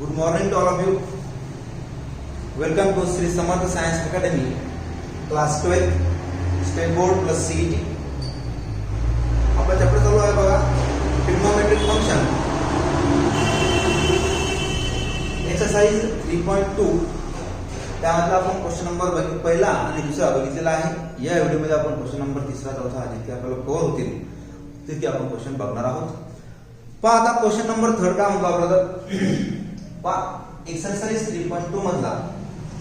Good morning to all of you. Welcome to Sri Samarth Science Academy, Class 12, State Board plus CET. आपला chapter चालू आहे बघा, trigonometric function. Exercise 3.2. त्यामध्ये आपण question number पहिला आणि दुसरा बघितलेला आहे. या व्हिडिओमध्ये आपण क्वेश्चन नंबर तिसरा चौथा जितके आपल्याला कव्हर होतील तितके आपण क्वेश्चन बघणार आहोत. पहा आता क्वेश्चन नंबर थर्ड काय म्हणतो आपल्याला, पहा एक्सरसाइज 3.2 मधला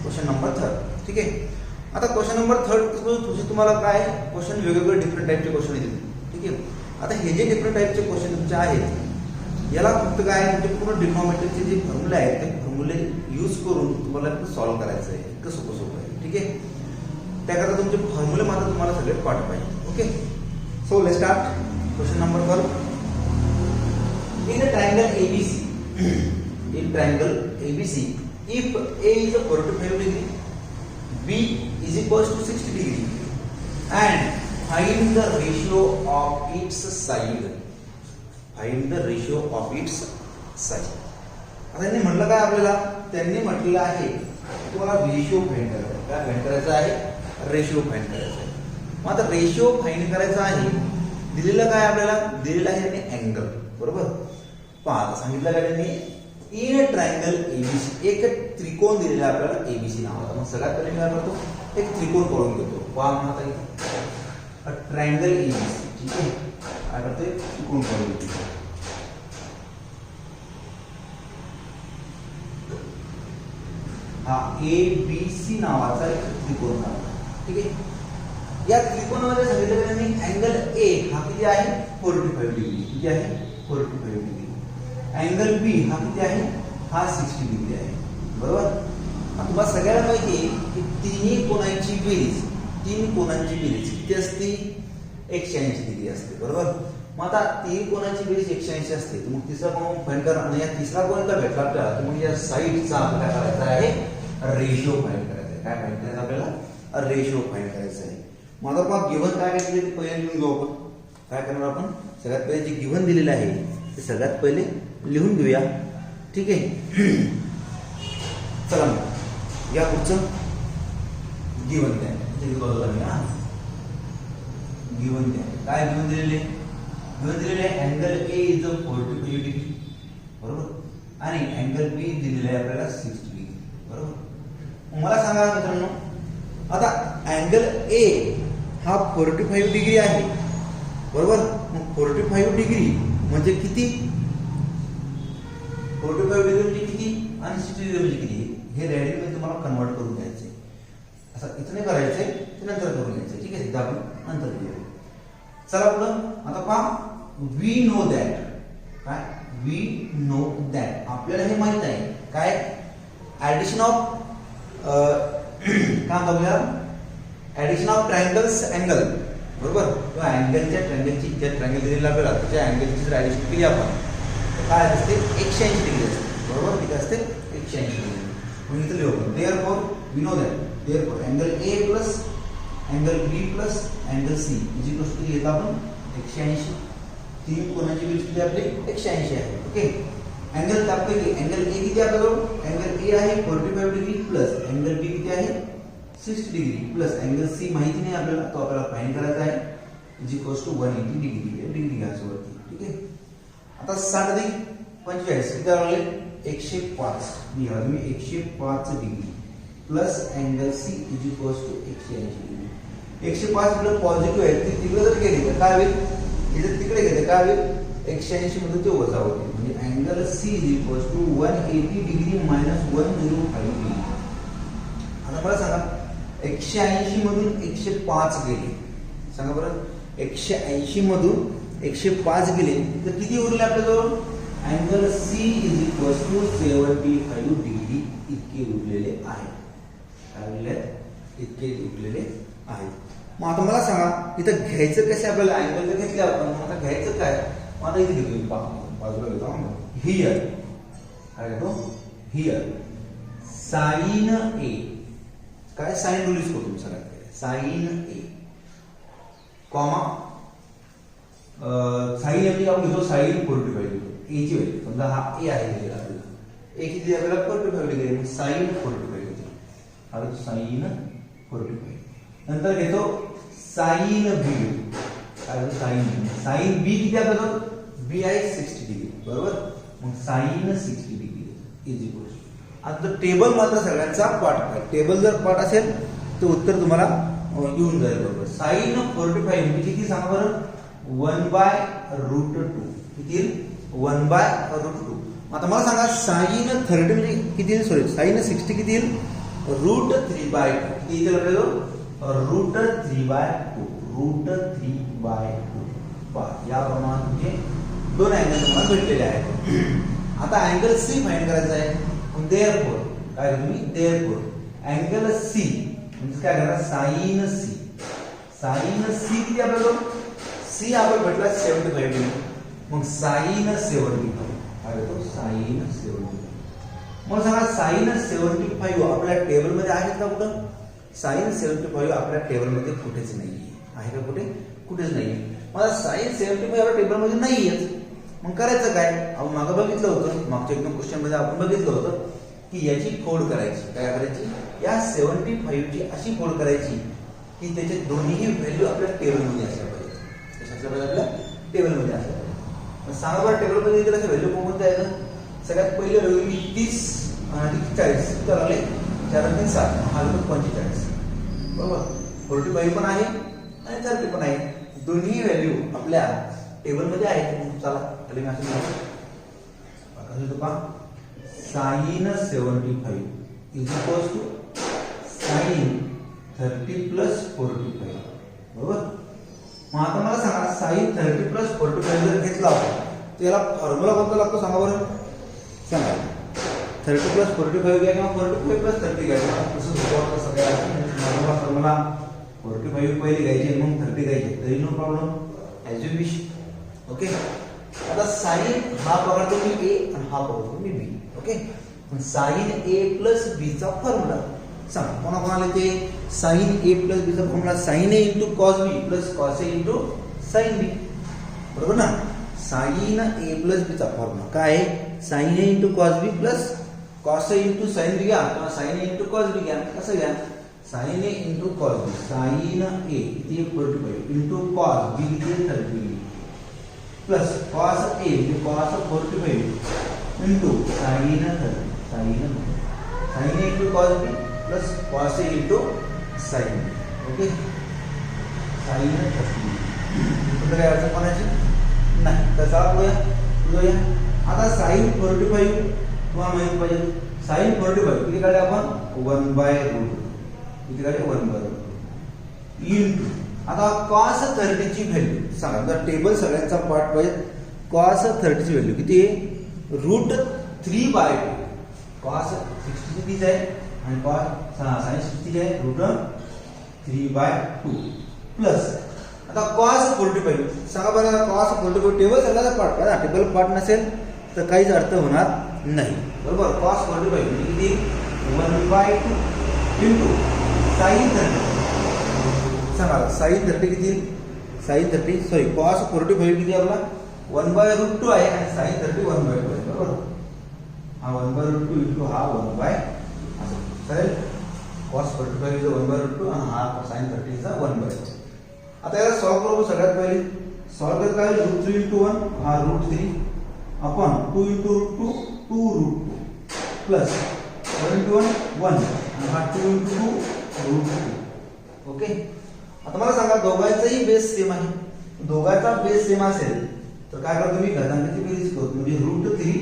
क्वेश्चन नंबर थर्ड. ठीक आहे. आता क्वेश्चन नंबर थर्ड तुझे तुम्हाला काय क्वेश्चन वेगवेगळे डिफरंट टाइपचे क्वेश्चन येतील. ठीक आहे. आता हे जे डिफरंट टाइपचे क्वेश्चन तुमचे आहेत याला फक्त काय म्हणजे पूर्ण ट्रिग्नोमेट्रिकचे जे फॉर्म्युले आहेत ते फॉर्म्युले यूज करून तुम्हाला सॉल्व्ह करायचं आहे. इतकं सोपं आहे. ठीक आहे. त्याकरता तुमचे फॉर्म्युले मात्र तुम्हाला सगळे पाठ पाहिजे. Okay. So let's start question number 4. In a triangle ABC, in triangle ABC, if A is a 45 degree, B is equals to 60 degree, and find the ratio of its side. Find the ratio of its side. आता त्यांनी म्हटलं काय आपल्याला, त्यांनी म्हटलेलं आहे तुम्हाला ratio find करायचा आहे. काय फाइंड करायचं आहे? रेशिओ फाइंड करायचा आहे. मग आता रेशिओ फाइंड करायचा आहे. दिलेलं काय आपल्याला, दिलेलं आहे त्यांनी अँगल. बरोबर. पहा सांगितलं काय त्यांनी, इन ट्रायंगल एबीसी, एक त्रिकोण दिलेला आहे आपल्याला एबीसी नावाचा. मग सगळ्यात पहिले मी काय करतो, एक त्रिकोण करून घेतो. पहा आता इथे ट्रायंगल एबीसी. ठीक आहे. काय करतो, एक त्रिकोण करून घेतो. हा एबीसी नावाचा एक त्रिकोण आहे. ठीक आहे. या त्रिकोणामध्ये सांगितलं त्यांनी अँगल ए हा किती आहे, 45 डिग्री. किती आहे? 45 डिग्री. अँगल बी हा किती आहे, हा 60 डिग्री आहे. बरोबर. तुम्हाला सगळ्याला माहिती आहे की तीन कोणांची बेरीज किती असते, 180 डिग्री असते. बरोबर. मग आता तीन कोणांची बेरीज 180 असते तर मग तिसरा कोण फाइंड करा. आणि या तिसरा कोण का भेटला आपल्याला तर मग या साईडचा आपल्याला करायचा आहे रेशिओ फाइंड करायचा आहे. काय फाइंड करायचं आपल्याला, रेशिओ फाइंड करायचं आहे. मग आता मग गिव्हन काय घेतले ते पहिले लिहून घेऊ आपण. काय करणार आपण, सगळ्यात पहिले जे गिव्हन दिलेलं आहे ते सगळ्यात पहिले लिहून घेऊया. ठीक आहे. चला मग या पुढचं गिव्हन द्या. गिव्हन द्या. काय गिव्हन दिलेले, गिव्हन दिलेले अँगल ए इज 45 डिग्री. बरोबर. आणि अँगल बी दिलेले आहे आपल्याला 60 डिग्री. बरोबर. मला सांगा मित्रांनो, आता अँगल ए हा 45 डिग्री आहे. बरोबर. मग 45 डिग्री म्हणजे किती, 45 डिग्री म्हणजे किती आणि 60 डिग्री म्हणजे किती, हे रेडियन मध्ये तुम्हाला कन्वर्ट करून घ्यायचे. असं इथं नाही करायचंय, ते नंतर करून घ्यायचं. ठीक आहे. एकदा आपण नंतर करूया. चला पुढं. आता पहा, वी नो दॅट. काय, वी नो दॅट आपल्याला हे माहित आहे काय, ऍडिशन ऑफ काय बघूया, ऍडिशन ऑफ ट्रायंगल्स अँगल. बरोबर. किंवा अँगलच्या ट्रायंगलची ज्या ट्रायंगल दिलेला आपल्याला त्या अँगलची जर ऍडिशन केली आपण काय असते, 180 डिग्री असते. बरोबर. किती असते, 180 डिग्री. मग इथं लिहू, therefore we know that, therefore angle A plus angle B plus angle C is equal to घेता आपण 180. तीन कोणाची बेरीज किती आपली, 180 आहे. ओके. अँगल त्यापैकी अँगल ए किती आपल्याजवळ, अँगल ए आहे 45 डिग्री प्लस अँगल बी किती आहे 60 डिग्री प्लस अँगल सी माहिती नाही आपल्याला, तो आपल्याला फाइंड करायचा आहे. Is equal to 180 degree. Degree घ्यायचं वरती. ठीक आहे. आता 60 अधिक 45 किती आले, 105. लिहा तुम्ही 105 degree plus angle C is equal to 180 degree. 105 इकडे पॉझिटिव्ह आहे, ते तिकडे जर गेले तर काय होईल, इथे तिकडे गेले काय होईल, 180 मध्ये ते वजा होते. म्हणजे angle C is equal to 180 degree minus 105 degree. आता मला सांगा, 180 मधून 105 गेले, सांगा बरं, 180 मधून 105 गेले तर किती उरले आपल्याजवळ, angle C is equal to 75 degree इतके उरलेले आहे. काय उरले, इतके उरलेले आहे. मग आता मला सांगा इथं घ्यायचं कसं, आपल्याला अँगल तर घेतले आपण, आता घ्यायचं काय. मग आता इथे घेतो, बाजूला घेतो. हियर काय घेतो, हियर साइन ए. काय, साइन रूल यूज करतो सगळ्यात पहिले, साइन ए कॉमा साइन म्हणजे आपण घेतो साइन 45 घेतो. ए ची व्हॅल्यू समजा हा ए आहे दिलेला आपल्याला, ए किती आपल्याला 45 डिग्री, साइन 45 घेतो. आता साइन 45 नंतर घेतो साइन बी. काय होतं साइन बी किती आपल्याला बी आहे 60 डिग्री बरोबर. मग साइन 60 डिग्री इज इक्वल. आता टेबल मात्र सगळ्यांचा पाठ आहे. टेबल जर पाठ असेल तर उत्तर तुम्हाला येऊन जाईल बरोबर. साइन 45 म्हणजे किती सांगा बरं 1/√2 किती 1/√2. आता मला सांगा साइन 30 म्हणजे किती येईल सॉरी साइन 60 किती येईल √3/2 किती येईल आपल्याला √3/2 या प्रमाणात म्हणजे दोन अँगल तुम्हाला भेटलेले आहेत. आता अँगल सी फाइंड करायचा आहे. देअरफॉर काय तुम्ही देअरफॉर अँगल सी म्हणजे काय करणार साइन सी. साइन सी किती आपल्याला सी आपण भेटला 75 डिग्री. मग साइन 75 काय होतो साइन 75. मग सांगा साइन 75 आपल्या टेबल मध्ये आहेत का कुठं. साइन 75 आपल्या टेबल मध्ये कुठेच नाहीये. आहे का कुठे कुठेच नाहीये. मला साइन 75 आपल्या टेबल मध्ये नाहीयेच. मग करायचं काय आपण मागं बघितलं होतं मागच्या एकदम क्वेश्चन मध्ये आपण बघितलं होतं की याची फोड करायची. काय करायची या 75 ची अशी फोड करायची की त्याचे दोन्ही व्हॅल्यू आपल्या टेबल मध्ये असल्या पाहिजे. कशाच्या पाहिजे आपल्या टेबल मध्ये असल्या पाहिजे. सांगा बरं टेबल मध्ये दिलेलं व्हॅल्यू कोणते आहे. सगळ्यात पहिले व्हॅल्यू 30 अधिक 40 किती लागले 4 आणि 7 हा होतो 45 बरोबर. 45 पण आहे आणि 30 पण आहे. दोन्ही व्हॅल्यू आपल्या टेबल मध्ये आहेत. चला खाली मॅसेज कसं पहा sine 75 is equal to sine 30 plus 45 बरोबर. मग आता मला सांगा साइन 30 प्लस 45 जर घेतला तर याला फॉर्म्युला कोणता लागतो सांगा बरं. सांगा 30 प्लस 45 घ्या किंवा 45 प्लस 30 घ्या. तसं सोपं सगळ्या फॉर्म्युला 45 पहिले घ्यायचे मग 30 घ्यायचे तरी no problem as you wish. Okay. आता साइन हा पकडतो मी ए आणि हा पकडतो मी B. Okay. Sine A plus B चा फॉर्म्युला सांगा कोणा कोणाला ते साइन ए प्लस बी चा formula sign A into cos B plus cos A into sine बी बरोबर ना. साइन ए प्लस बी चा फॉर्म्युला काय आहे sine A into cos B plus cos A into sine बी घ्या किंवा साइन ए into cos बी घ्या. कसं घ्या साइन ए इंटू कॉस बी साइन ए किती 45 इंटू कॉस बी किती 30 प्लस कॉस ए म्हणजे cos 45 into sine 30 sign A into cos B plus cos A into sine. Okay. Sign 30 कुठं काय अडचण कोणाची नाही. तर चला पुढे आता साइन 45 तुम्हाला माहित पाहिजे. साइन 45 किती काढले आपण 1/√2 किती काढले 1/√2 इंटू आता cos 30 ची व्हॅल्यू सांगा. जर टेबल सगळ्यांचा पार्ट पाहिजे cos 30 ची व्हॅल्यू किती आहे √3/2. cos 60 किती आहे आणि cos sin 60 आहे √3/2 प्लस आता cos 45 सांगा बरं. cos 45 टेबल सगळ्यांचा पार्ट पाहिजे. टेबल पार्ट नसेल तर काहीच अर्थ होणार नाही बरोबर. cos 45 म्हणजे किती 1/2 इंटू sin 30 सांगा साइन 30 किती साइन 30 सॉरी cos 45 किती आपला 1/√2 आहे आणि साइन 30 1/2 आहे बरोबर. हा 1/√2 इंटू हा 1/, असं चालेल. cos 45 इज 1/√2 आणि हा साइन 30 इज 1/. आता याला सॉल्व करू. सगळ्यात पहिले सॉल्व करत काय √3 इंटू 1 हा √3 अपॉन 2 इंटू √2 2√2 प्लस 1 इंटू 1 1 आणि हा 2 इंटू 2 √2. ओके. आता मला सांगा दोघांचाही बेस सेम आहे. दोघांचा बेस सेम असेल तर काय करतो मी घातांकाची बेरीज करतो म्हणजे √3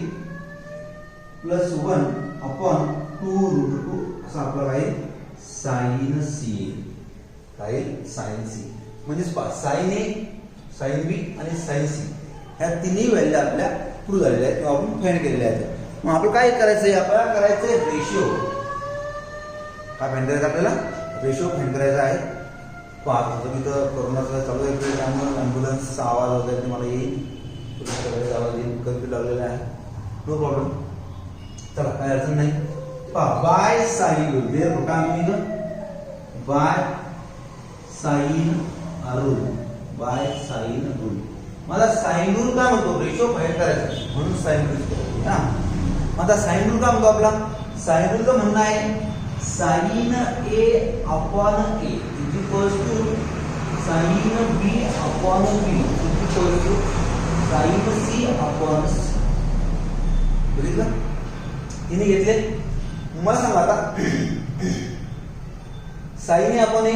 प्लस 1 अपॉन 2√2 असं आपलं काय साइन सी. काय साइन सी म्हणजे साइन ए साइन बी आणि साइन सी ह्या तिन्ही व्हॅल्यू आपल्या प्रूव्ह झालेल्या आहेत किंवा आपण फाइंड केलेल्या आहेत. मग आपलं काय करायचंय आपल्याला करायचंय रेशिओ. काय फाइंड करायचं आपल्याला रेशिओ फाइंड करायचा आहे. जसं तिथं कोरोनाचा चालू आहे त्यामुळे ॲम्ब्युलन्सचा आवाज वगैरे तुम्हाला येईल. पोलिसचा आवाज येईल कर्फ्यू लागलेला आहे नो प्रॉब्लेम. चला काय अडचण नाही. बाय साइन रूल देर काय मी by sine rule by sine rule मला साइन रूल काय म्हणतो रेशिओ फाइंड करायचा म्हणून साइन रूल आता साइन रूल का म्हणतो आपला साइन रूल का म्हणणं आहे sine A upon A is equals to sine B upon B is equals to sine C upon C. बरोबर तिने घेतले. मला सांगा आता sine A upon A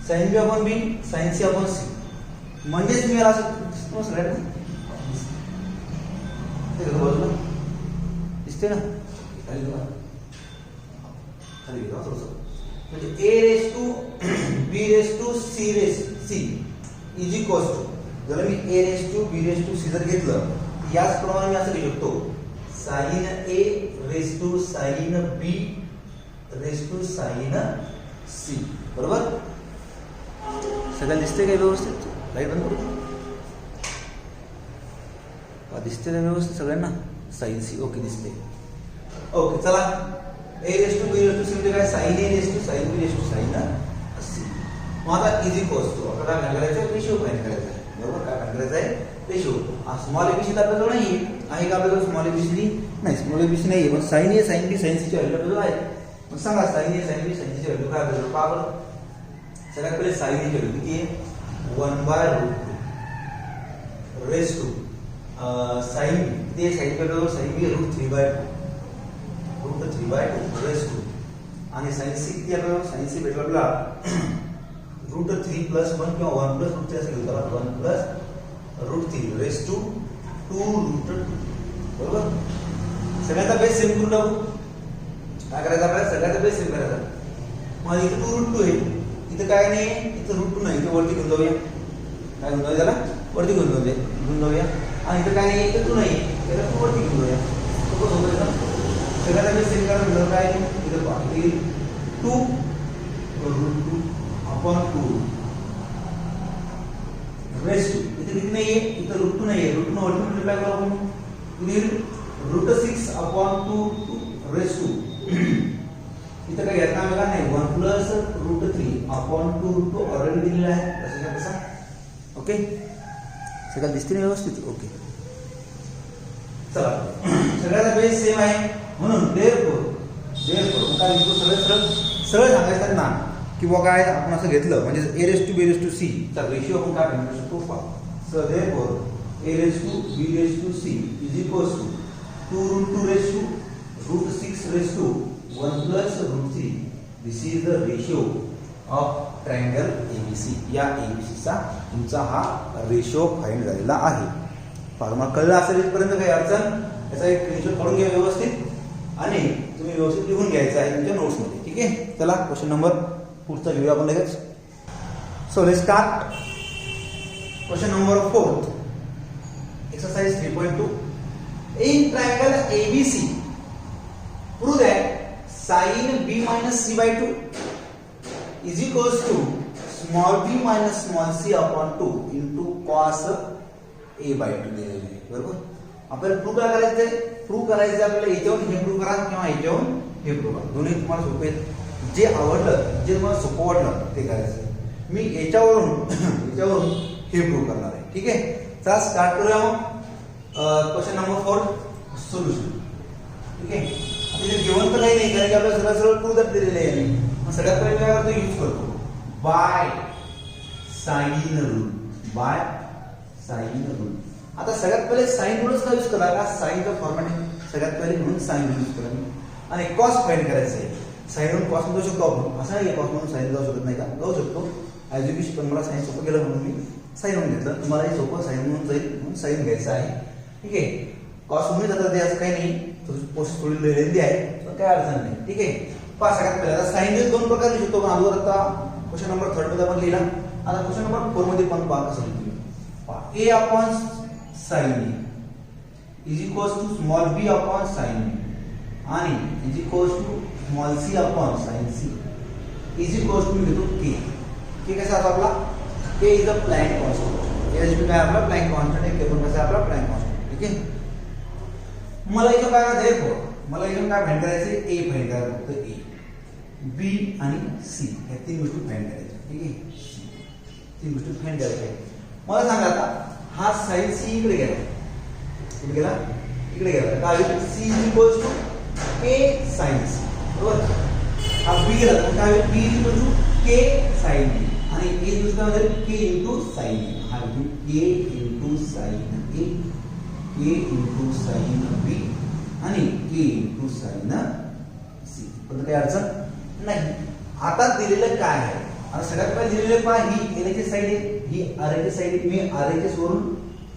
sine B upon B sine C upon C म्हणजेच मी याला असं सगळ्यात दिसते ना खाली बघा खाली बघा थोडंसं म्हणजे A race to B race to C race C is equals to जर मी A race to B race to C जर घेतलं याच प्रमाणे मी असं लिहू शकतो sine A race to sine B race to sine C. बरोबर सगळं दिसते काय व्यवस्थित. लाईट बंद करू दिसते ना व्यवस्थित सगळ्यांना. साइन सी ओके दिसते. ओके चला A race to B race to C म्हणजे काय sine A race to sine B race to sine C. मग आता इज इक्वल्स टू आपल्याला काय करायचं रेशिओ फाइंड करायचा आहे. बरोबर काय फाइंड करायचं आहे रेशिओ. स्मॉल एबीसी तर आपल्याजवळ नाही आहे का आपल्याजवळ स्मॉल एबीसी नाही स्मॉल एबीसी नाही आहे पण साइन ए साइन बी साइन सी ची व्हॅल्यू आपल्याजवळ आहे. मग सांगा साइन ए साइन बी साइन सी ची व्हॅल्यू काय आपल्याजवळ पहा बरं. सगळ्यात पहिले साइन ए ची व्हॅल्यू किती आहे 1/√2 रेस टू साइन किती आहे साइन बरोबर साइन बी √3/2 रेस टू आणि साइन सी किती आहे बरोबर साइन सी भेटला आपल्याला √3 + 1 किंवा 1 + √3 असं घेऊ त्याला 1 + √3 रेस टू 2√2. बरोबर सगळ्याचा बेस सेम करून टाकू. काय करायचं आपल्याला सगळ्याचा बेस सेम करायचा. मग इथे 2√2 आहे इथे काय नाही इथे √2 नाही इथे वरती घेऊन जाऊया. काय घेऊन जाऊया त्याला वरती घेऊन जाऊया आणि इथे काय नाही इथे 2 नाही त्याला 2 वरती घेऊन जाऊया. सोपं होतं ना. सगळ्याचा बेस सेम करायला म्हणजे काय इथे पहा इथे 2√2 अपॉन 2 रेस टू इथे किती नाहीये इथे √2 नाहीये √2 वरती मल्टिप्लाय करू आपण इथे √6 अपॉन 2 रेस टू इथे काय घ्यायचं आहे का नाही 1 + √3 अपॉन 2 ऑलरेडी दिलेला आहे तसं कसा. ओके सगळं दिसते ना व्यवस्थित. ओके चला सगळ्याचा बेस सेम आहे म्हणून देअरफॉर काय लिहितो सरळ सांगायचं ना किंवा काय आपण असं घेतलं म्हणजे A race to B race to C चा रेशिओ आपण काय म्हणू शकतो पहा. So therefore A race to B race to C is equals to 2√2 race to √6 race to 1 + √3. This is the ratio of triangle ABC. या ABC चा तुमचा हा रेशिओ फाइंड झालेला आहे. पहा मग कळलं असेल इथपर्यंत काही अडचण याचा एक रेशिओ काढून घ्या व्यवस्थित आणि तुम्ही व्यवस्थित लिहून घ्यायचं आहे तुमच्या नोट्समध्ये. ठीक आहे चला क्वेश्चन नंबर पुढचा घेऊया आपण लगेच. So let's start. Question number 4 exercise 3.2. In triangle ABC prove that sin b - c/2 is equals to small b - small c upon 2 into cos a/2 दिलेले आहे. बरोबर आपल्याला प्रूव्ह करायचं आहे. प्रूव्ह करायचं आपल्याला याच्यावर हे प्रूव्ह करा किंवा याच्यावर हे प्रूव्ह करा. दोन्ही तुम्हाला सोपे आहेत. जे आवडलं जे तुम्हाला सोपं वाटलं ते करायचं. मी याच्यावरून हे प्रूव्ह करणार आहे. ठीक आहे चला स्टार्ट करूया मग. Question number 4 solution. ठीक आहे आता गिवन तर काही नाही कारण की आपल्याला सरळ प्रूव्ह दर दिलेले आहे. मग सगळ्यात पहिले काय करतो यूज करतो बाय साइन रूल. आता सगळ्यात पहिले साइन रूलच का यूज करा का साइनचा फॉर्मॅट सगळ्यात पहिले म्हणून साइन रूल यूज करा आणि कॉस फाइंड करायचं आहे. साइन म्हणून कॉस म्हणू शकतो आपण असं नाही कॉस म्हणून साइन जाऊ शकत नाही का जाऊ शकतो. ॲज यू विश पण मला साइन सोपं गेलं म्हणून मी साइन म्हणून घेतलं. तुम्हालाही सोपं साइन म्हणून जाईल म्हणून साइन घ्यायचं आहे. ठीक आहे कॉस म्हणून जातात ते असं काही नाही. पोस्ट थोडी लेंदी आहे पण काय अडचण नाही. ठीक आहे पहा सगळ्यात पहिले आता साइन दोन प्रकार लिहू शकतो पण अगोदर आता क्वेश्चन नंबर 3 मध्ये आपण लिहिला. आता क्वेश्चन नंबर 4 मध्ये पण पहा कसं लिहितो. पहा a upon sine A is equals to small b upon sine b आणि is equals to small c upon sine c is equals to घेतो k कसा आता आपला k is a Planck constant. H B काय आपला plank constant आहे. k पण कसा आपला प्लॅंक कॉन्स्टंट. ठीक आहे मला इथं काय करायचं मला इथून काय फाइंड करायचे a फाइंड करायचं फक्त a b आणि c या तीन गोष्टी फाइंड करायच्या. ठीक आहे तीन गोष्टी फाइंड करायच्या. मला सांगा आता हा साइन c इकडे गेला कुठे गेला इकडे गेला काय होईल C is equals to K sine C बरोबर हा बी गेला तर काय होईल B is equal to K sine B आणि ए दुसरा म्हणजे के इंटू साइन ए हा K into sine A K into sine B आणि के इंटू साइन सी पण काही अडचण नाही. आता दिलेलं काय आहे आता सगळ्यात पहिले दिलेलं पहा ही एलएचएस साइड आहे ही आरएचएस साइड आहे मी आरएचएस वरून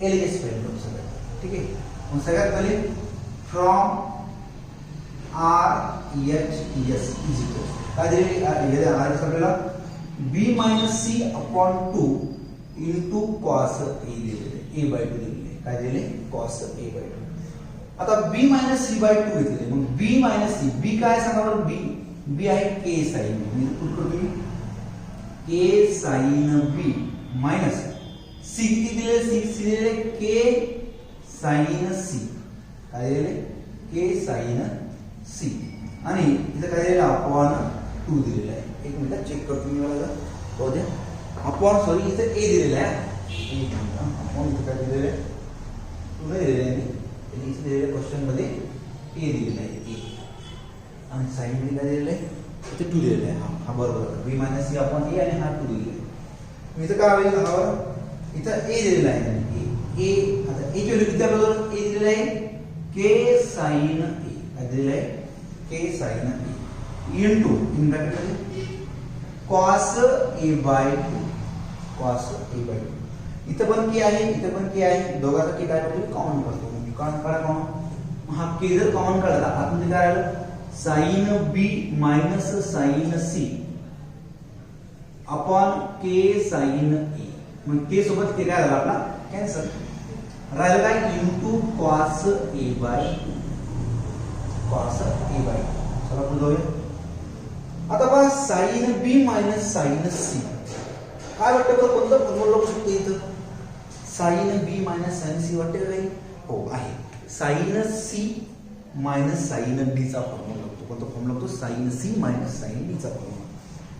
एलएचएस फाइंड करतो सगळ्यात ठीक आहे. मग सगळ्यात पहिले from R H S is equal काय दिलेली आरएचएस आपल्याला B minus C upon 2 into cos A दिलेले ए बाय 2 दिलेले काय दिलेले कॉस ए बाय 2. आता b मायनस सी बाय 2 घेतले मग b मायनस सी b काय सांगा बरं b आहे k साइन मी पुट करतो मी k sine b minus c किती दिले c दिलेले k साइन c काय दिलेले k साइन c आणि इथे काय दिलेलं अपॉन 2 दिलेलं आहे. एक मिनिट चेक करतो मी मला पाहू द्या अपॉन सॉरी इथे a दिलेला आहे एक मिनिट अपॉन इथे काय दिलेलं आहे 2 नाही दिलेलं आहे मी इथे दिलेल्या क्वेश्चन मध्ये a दिलेला आहे a आणि साइन मध्ये काय दिलेलं आहे इथे 2 दिलेला आहे हा बरोबर b minus c upon a आणि हा 2 दिलेला आहे. मी इथे काय होईल हा इथे a दिलेला आहे a आता a ची व्हॅल्यू किती बरोबर a दिलेला आहे k साइन a काय दिलेला आहे k साइन a इनटू इन ब्रॅकेट मध्ये cos a by 2 cos a by 2 इथे पण k आहे इथे पण k आहे दोघांचा k काय करतो कॉमन करतो मी कॉमन काढा कॉमन हा k जर कॉमन काढला आतमध्ये काय आलं sin b minus sin c upon k sin a मग k सोबत k काय झाला आपला कॅन्सल राहिलं काय into cos a by 2 cos a by 2 चला पुढे जाऊया. आता पहा sin b minus sin c काय वाटतं बरं कोणतं फॉर्म्युला लागू शकतो इथं sin b minus sin c वाटते का काही हो आहे sin c minus sin b चा फॉर्म्युला लागतो कोणता फॉर्म्युला लागतो sin c minus sin b चा फॉर्म्युला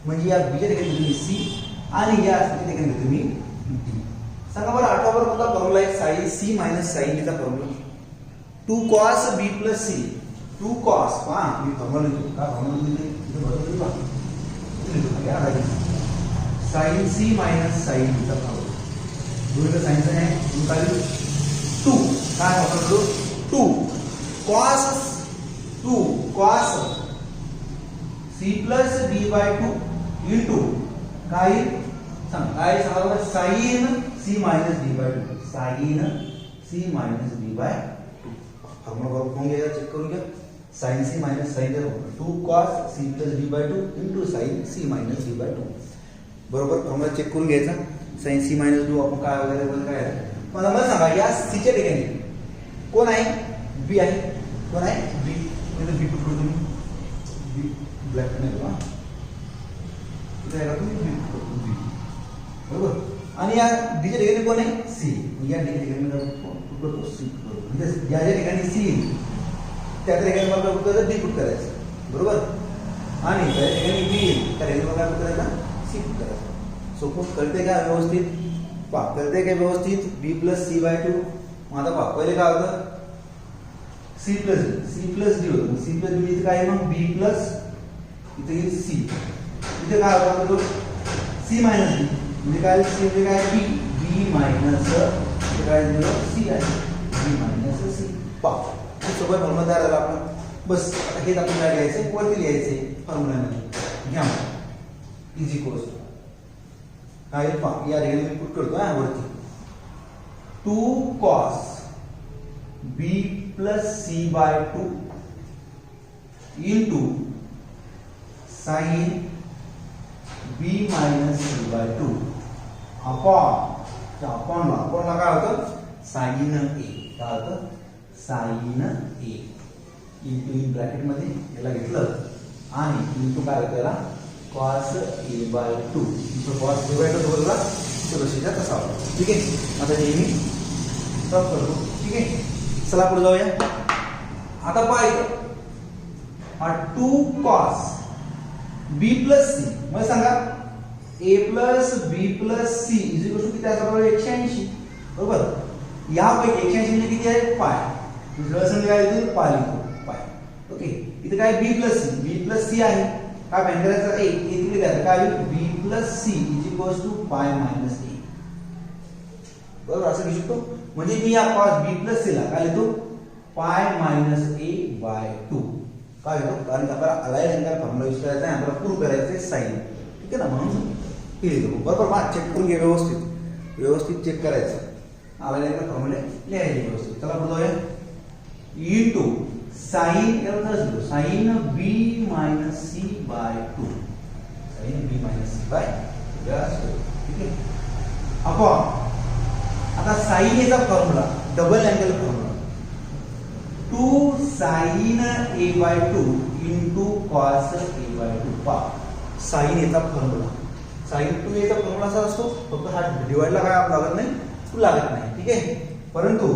म्हणजे या b च्या ठिकाणी तुम्ही c आणि या ठिकाणी तुम्ही d सांगा बरं आठवा बरं कोणता फॉर्म्युला आहे sin c minus sin b चा formula 2 cos b plus c 2 cos पहा मी फॉर्म्युला लिहितो का फॉर्म्युला लिहितो इथे बरोबर लिहितो या sin c minus sin b चा फॉर्म्युला दोन्ही साइन आहे निकाली 2 काय वापरतो 2 cos c plus b by 2 into काय सांग काय सांगा sin c minus b by 2 sin c minus b by 2 formula वापरून घ्या चेक करून घ्या sin c minus sin 2 cos c plus b by 2 into sin c minus b by 2 बरोबर formula check करून घ्यायचा sin c minus 2 आपण काय वगैरे बोलतो काय आहे पण मला सांगा या c च्या ठिकाणी कोण आहे b आहे कोण आहे b म्हणजे b पुट करू तुम्ही b ब्लॅक नाही बघा इथे आहे का तुम्ही b पुट b बरोबर आणि या d च्या ठिकाणी कोण आहे c या d च्या ठिकाणी पुट करतो c म्हणजे या ठिकाणी c त्या ठिकाणी मला पुट करायचं d पुट करायचं बरोबर आणि त्या ठिकाणी b त्या ठिकाणी मला पुट करायचं c पुट करायचं सोपं करते का व्यवस्थित पा करते का व्यवस्थित b plus c by 2 मग आता पहा पहिले काय होतं c plus d होतं c plus d इथे काय आहे मग b plus इथे येईल c इथे काय होतं तो c minus d म्हणजे काय c म्हणजे काय b minus इथे काय दिलं c आहे b minus c पा हे सोबत फॉर्म्युला तयार झाला आपला बस आता हेच आपण काय घ्यायचं वरती लिहायचे फॉर्म्युलामध्ये घ्या इज इक्वल्स काय पा या ठिकाणी मी पुट करतो हा वरती 2 cos b plus c by 2 into sin b minus c by 2 upon काय होतं sin a काय होतं sin a into in bracket मध्ये याला घेतलं आणि into काय होतं याला cos a by 2 तो cos a by 2 बरोबर तो कशाचा तसा होता ठीक आहे. आता हे मी सब करतो ठीक आहे. चला पुढे जाऊया. आता पाय हा 2 cos b plus c मला सांगा a plus b plus c is equal to किती आहे बरोबर 180 बरोबर यापैकी 180 म्हणजे किती आहे पाय दुसऱ्या संधी काय येतो पाय लिहितो पाय. ओके, इथे काय बी प्लस सी आहे. काय फाइंड करायचं ए तिकडे द्यायचं काय B plus C is equals to pi minus A. बरोबर असं लिहू शकतो. म्हणजे मी या कॉस बी प्लस सी ला काय लिहितो पाय मायनस ए बाय 2 काय घेतो, कारण आपल्याला अलाइन अँगल फॉर्म्युला यूज करायचा आहे, आपल्याला प्रूव्ह करायचं आहे साइन. ठीक आहे ना, म्हणून हे लिहितो. बरोबर मा चेक करून घे, व्यवस्थित चेक करायचं. अलाइन अँगल फॉर्म्युले लिहायचे व्यवस्थित. चला पुढे जाऊया. Into sine sine B minus C by 2 sine B minus C by 2. ठीक आहे, अपॉन आता साइन एचा formula double angle formula 2 sine A by 2 into cos A by 2. पा साइन एचा फॉर्म्युला साइन 2 एचा फॉर्म्युला असा असतो, फक्त हा डिवाइडला काय आप लागत नाही, टू लागत नाही. ठीक आहे, परंतु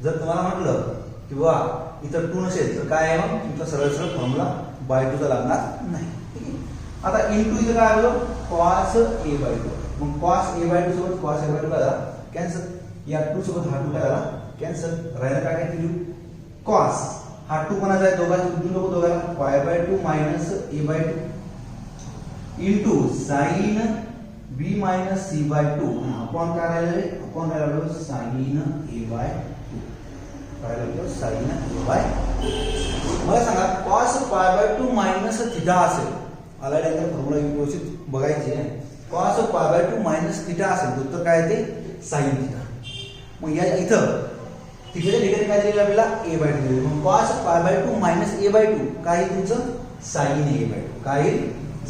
जर तुम्हाला म्हटलं की बाबा इथं 2 नसेल तर काय आहे, मग तुमचा सरळ फॉर्म्युला बाय 2 चा लागणार नाही. ठीक आहे, आता इंटू इथं काय आलं कॉस ए बाय 2. मग कॉस ए बाय 2 सोबत कॉस ए बाय 2 काय कॅन्सल, या 2 सोबत हा 2 काय झाला कॅन्सल, राहिला काय काय लिहू कॉस हा 2 कोणाचा आहे दोघांना pi by 2 minus A by 2 into sine B minus C by 2 upon काय राहिले अपॉन काय राहिलो साइन ए बाय 2 काय राहिलो साइन ए बाय 2. मला सांगा cos pi by 2 minus theta असेल, अलाइन अँगल फॉर्म्युला व्यवस्थित बघायची आहे. Cos pi by 2 minus theta असेल तर काय ते साइन थिटा. मग या इथं थिटाच्या ठिकाणी काय दिलेलं आपल्याला ए बाय 2. मग cos pi by 2 minus A by 2 काय तुमचं साइन ए बाय 2 काय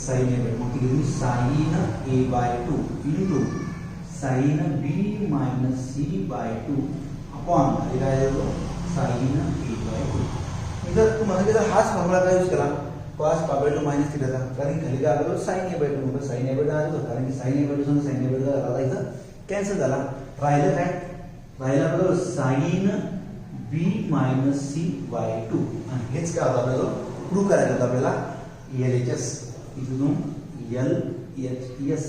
साइन ए बाय 2. मग तिथे sign A by 2 into sine B minus C by 2 upon खाली काय येतो साइन ए बाय 2. इथं तुम्हाला जर हाच फॉर्म्युला काय यूज केला कॉस पाय बाय 2 मायनस थिटाचा, कारण खाली काय आलं साइन ए बाय 2. मग साइन ए बाय 2 आलं, कारण की sign A by 2 sine A by 2 आला, इथं कॅन्सल झाला. राहिलं काय राहिला बरोबर sign B minus C by 2. आणि हेच काय होतं आपल्याला प्रूव्ह करायचं होतं आपल्याला LHS इथून LHS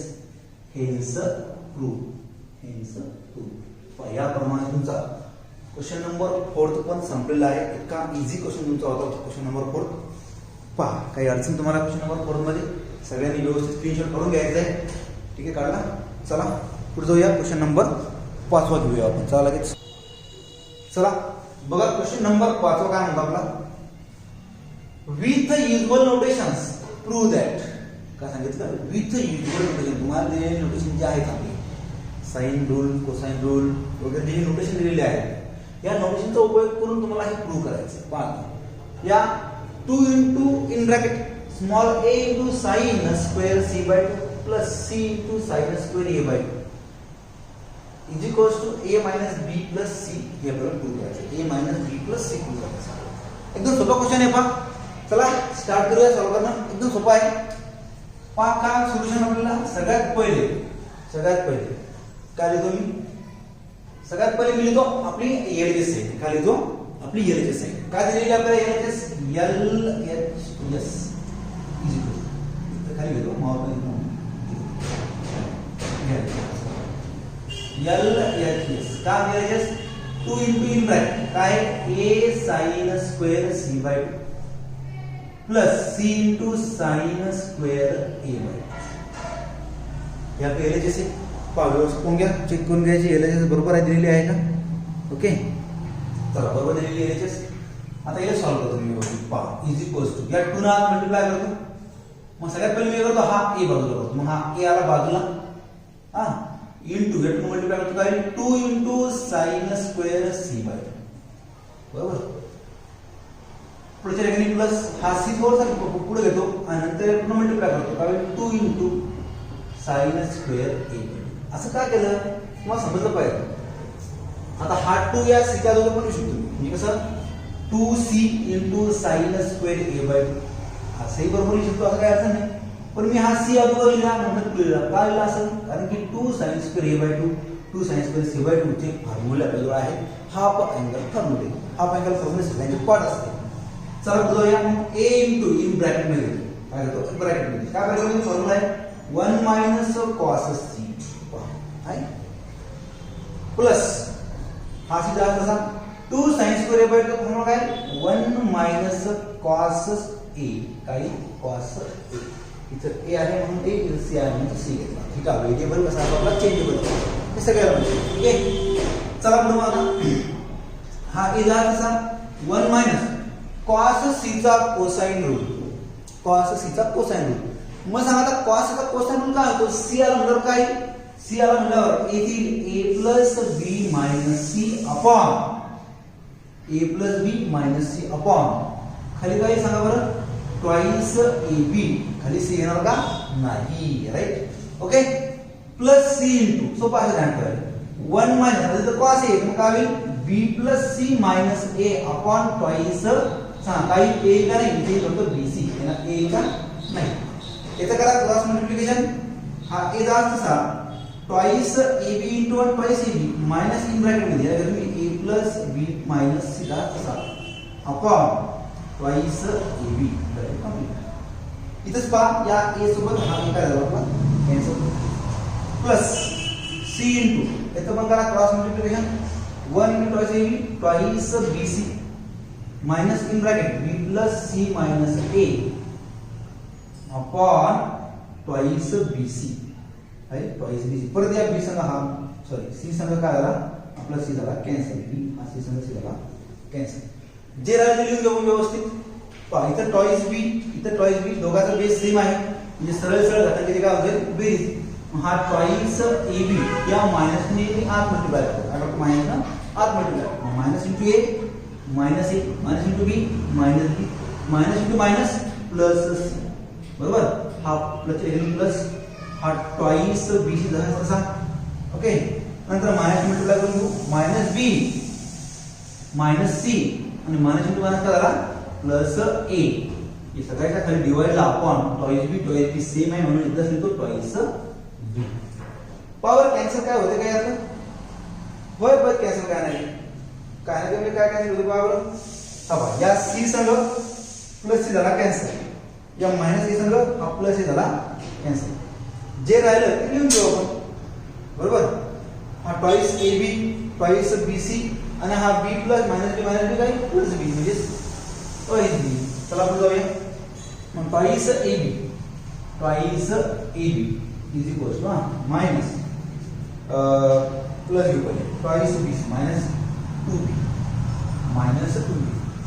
हेन्स प्रूव्ह. याप्रमाणे तुमचा क्वेश्चन नंबर 4 पण संपलेला आहे. इतका इझी क्वेश्चन तुमचा होता क्वेश्चन नंबर 4. पहा काही अडचण तुम्हाला क्वेश्चन नंबर 4 मध्ये सगळ्यांनी व्यवस्थित स्क्रीनशॉट करून घ्यायचा आहे. ठीक आहे, काढला. चला पुढे जाऊया. क्वेश्चन नंबर 5 घेऊया आपण. चला लगेच चला बघा क्वेश्चन नंबर 5 काय म्हणतो आपला with usual notations prove that. काय सांगितलं विथ युजुअल नोटेशन. तुम्हाला दिलेले नोटेशन जे आहेत आपले साइन रूल कोसाइन रूल वगैरे जे नोटेशन दिलेले आहेत, या नोटेशनचा उपयोग करून तुम्हाला हे प्रूव्ह करायचं. पहा या 2 into in bracket small a into sine square C by 2 plus C into sine square A by 2 is equals to a minus B plus C. हे आपल्याला प्रूव्ह करायचं. a minus B plus C prove करायचं. एकदम सोपा question आहे. पहा चला start करूया सॉल्व करणं. एकदम सोपा आहे. पहा काय सोल्युशन आपल्याला सगळ्यात पहिले काय लिहितो मी सगळ्यात पहिले मी लिहितो आपली LHS आहे. काय लिहितो आपली LHS आहे. काय दिलेली आपल्याला LHS LHS इज इक्वल खाली लिहितो मावळ LHS का LHS 2 इंटू इन ब्रॅकेट काय a sine square C by 2 plus C into sine square A by 2. या पे LHS आहे. पाहून घ्या, चेक करून घ्यायची LHS बरोबर आहे दिलेली आहे का. ओके चला बरोबर दिलेली LHS. आता हे सॉल्व करतो मी व्यवस्थित. पहा इज इक्वल्स टू या 2 ना मल्टिप्लाय करतो. मग सगळ्यात पहिले मी करतो हा a बाजूला करतो. मग हा a आला बाजूला हा इंटू या 2 मल्टिप्लाय करतो काय 2 into sine square C by 2 बरोबर. पुढच्या ठिकाणी प्लस हा सी थोडासा पुढे घेतो आणि नंतर पुन्हा मल्टिप्लाय करतो काय 2 into sine square A by 2. असं काय केलं तुम्हाला समजलं पाहिजे. आता हा 2 या सी च्या जवळ पण लिहू शकतो. म्हणजे कसं 2c into sine square A by 2 असंही बरोबर लिहू शकतो. असं काय अडचण नाही. पण मी हा सी अगोदर लिहिला नंतर 2 लिहिला. का लिहिला असं कारण की 2 sine square A by 2 2 sine square C by 2 चे फॉर्म्युला आपल्याजवळ आहे. हाफ अँगल फॉर्म्युले हाफ अँगल फॉर्म्युले सगळ्यांचे पार्ट असते. चला बघूया. मग a इंटू इन ब्रॅकेट मध्ये घेतो. काय घेतो ब्रॅकेट मध्ये काय ब्रॅकेट फॉर्म्युला आहे 1 मायनस कॉस सी आहे प्लस हा सी जास्त असा 2 sin square A by 2 formula काय 1 मायनस कॉस ए, काय कॉस ए. इथं ए आहे म्हणून ए, इथं सी आहे म्हणून सी घेतला. ठीक आहे, व्हेरिएबल कसा आपला चेंजेबल हे सगळ्याला माहिती. ठीक आहे, चला पुढे आता हा ए झाला कसा 1 मायनस कॉस सी चा कोसाइन रूल, कॉस सी चा कोसाइन रूल. मग सांगा आता कॉस चा कोसाइन रूल काय होतो? सी आला म्हणल्यावर काय, सी आला म्हणल्यावर येथील ए plus B minus C upon ए plus B minus C upon खाली काय सांगा बरं ट्वाइस ए बी, खाली सी येणार का नाही, right. Okay, plus C into सोपा आहे ध्यान ठेवायला 1 मायनस तर कॉस ए मग काय होईल बी plus C minus A upon twice सांगा काही ए का नाही इथे फक्त बी सी येणार ए का नाही. याचं करा क्रॉस मल्टिप्लिकेशन. हा ए जा तसा twice A B into 1 twice A B minus in bracket मध्ये अगर मी A plus B minus C ला तसा अपॉन ट्वाइस ए बी इथंच पहा या ए सोबत हा ए काय झाला आपला कॅन्सल प्लस सी इंटू याचं पण करा cross multiplication 1 into twice A B twice B C minus in bracket B plus C minus A upon twice B C आहे ट्वाइस बी सी. परत या बी संग हा सॉरी सी संग काय झाला आपला सी झाला कॅन्सल, बी हा सी संग सी झाला कॅन्सल. जे राहिले लिहून घेऊ व्यवस्थित. पहा इथं ट्वाइस बी इथं ट्वाइस बी दोघांचा बेस सेम आहे म्हणजे सरळ सरळ घातलं की काय होईल बेरीज. हा ट्वाइस ए बी या मायनस ने आत मल्टिप्लाय करतो, आता मायनस ना आत multiply minus into A minus into B minus into minus plus C, बरोबर. हा प्लस ए प्लस हा ट्वाइस बी सी झाला तसा. ओके, नंतर मायनस मल्टिप्लाय करून घेऊ मायनस बी मायनस सी आणि मायनस इंटू मायनस काय झाला प्लस ए. हे सगळ्याच्या खाली डिवाइडला अपॉन ट्वाइस बी सेम आहे म्हणून इथं लिहितो ट्वाइस बी. पॉवर कॅन्सल काय होते काय यातलं होय पण कॅन्सल काय नाही म्हणजे काय कॅन्सल होते पॉवर. हा बघा या सी संग प्लस सी झाला कॅन्सल, या मायनस ए संग हा प्लस ए झाला कॅन्सल. जे राहिलं ते लिहून घेऊ आपण, बरोबर. हा twice A B twice B C आणि हा बी प्लस मायनस बी काय प्लस बी म्हणजे ट्वाइस बी. चला पुढे जाऊया. मग twice A B is equals to minus plus you पहिले twice B C minus 2b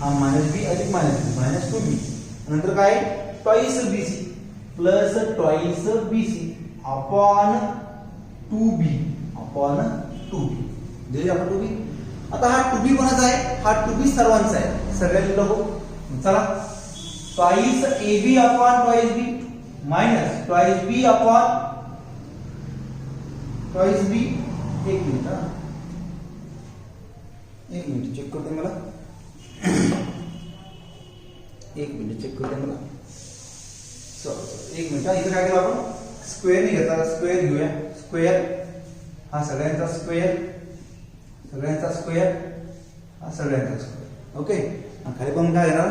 हा मायनस बी अधिक मायनस 2b नंतर काय twice B C plus twice B C upon 2b दिले आपण 2b. आता हा 2b कोणाचा आहे? हा 2b सर्वांचा आहे, सगळ्यांनी बघू. चला twice A B upon twice B minus twice B upon twice B. एक मिनिट चेक करते मला, एक मिनिट चेक करते मला. एक मिनिट इथं काय केलं आपण स्क्वेअर नाही घेतला, स्क्वेअर घेऊया. स्क्वेअर हा सगळ्यांचा स्क्वेअर हा सगळ्यांचा स्क्वेअर. ओके, खाली पण काय घेणार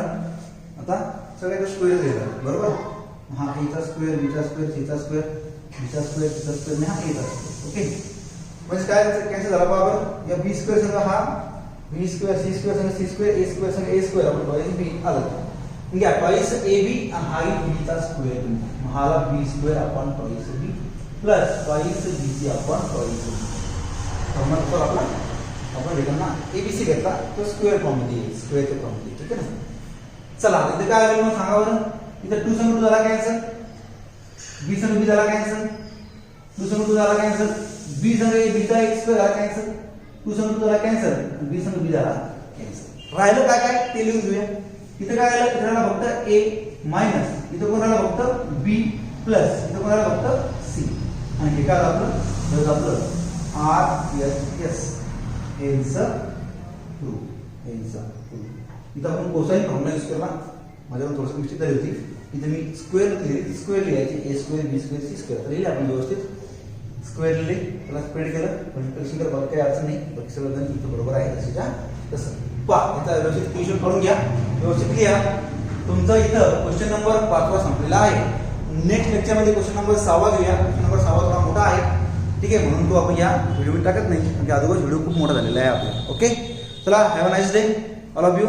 आता सगळ्यांचा स्क्वेअर घेणार, बरोबर. हा एचा स्क्वेअर बीचा स्क्वेअर सीचा स्क्वेअर बीचा स्क्वेअर सीचा स्क्वेअर हा एचा स्क्वेअर. ओके, म्हणजे काय कॅन्सल झाला पावर या बी स्क्वेअर संग हा बी स्क्वेअर सी स्क्वेअर संग सी स्क्वेअर ए स्क्वेअर संग ए स्क्वेअर आपण ट्वाइस बी आलं. घ्या ट्वाइस ए बी आणि हा बी चा स्क्वेअर हाला B square upon twice B plus twice B C upon twice B. तर आपला आपण घेताना एबीसी घेतला तो स्क्वेअर फॉर्म मध्ये येईल, स्क्वेअरच्या फॉर्म मध्ये. ठीक आहे ना. चला इथे काय आलं मग सांगा बरं. इथे 2 संग 2 झाला कॅन्सल, बी संग बी झाला कॅन्सल, 2 संग 2 झाला कॅन्सल, बी संग ए बी चा एक स्क्वेअर झाला कॅन्सल, 2 संग 2 झाला कॅन्सल, बी संग बी झाला कॅन्सल. राहिलं काय काय ते लिहून घेऊया. इथे काय आलं इथे राहिला फक्त ए मायनस, इथे कोण राहिला फक्त बी प्लस, इथे कोण राहिला फक्त सी आणि हे काय आपलं आर एस एस हेंचा 2 इथं आपण कोसाइन फॉर्म्युला यूज केला. माझ्याकडून थोडंसं मिस्टेक झाली होती. इथे मी स्क्वेअर लिहिली, स्क्वेअर लिहायची ए स्क्वेअर बी स्क्वेअर सी स्क्वेअर तर लिहिले आपण व्यवस्थित. स्क्वेअर लिहिले त्याला स्प्रेड केलं मल्टिप्लिकेशन केलं, बाकी काही अडचण नाही. बाकी सगळं गणित इथं बरोबर आहे तसंच्या तसं. पहा याचा व्यवस्थित क्वेश्चन काढून घ्या, व्यवस्थित लिहा. तुमचा इथं क्वेश्चन नंबर 5 संपलेला आहे. नेक्स्ट लेक्चरमध्ये क्वेश्चन नंबर 6 घेऊया. क्वेश्चन नंबर 6 थोडा मोठा आहे, ठीक आहे, म्हणून तो आपण या व्हिडिओ टाकत नाही म्हणजे अगोदर व्हिडिओ खूप मोठा झालेला आहे आपला. ओके, चला, have a nice day all of you.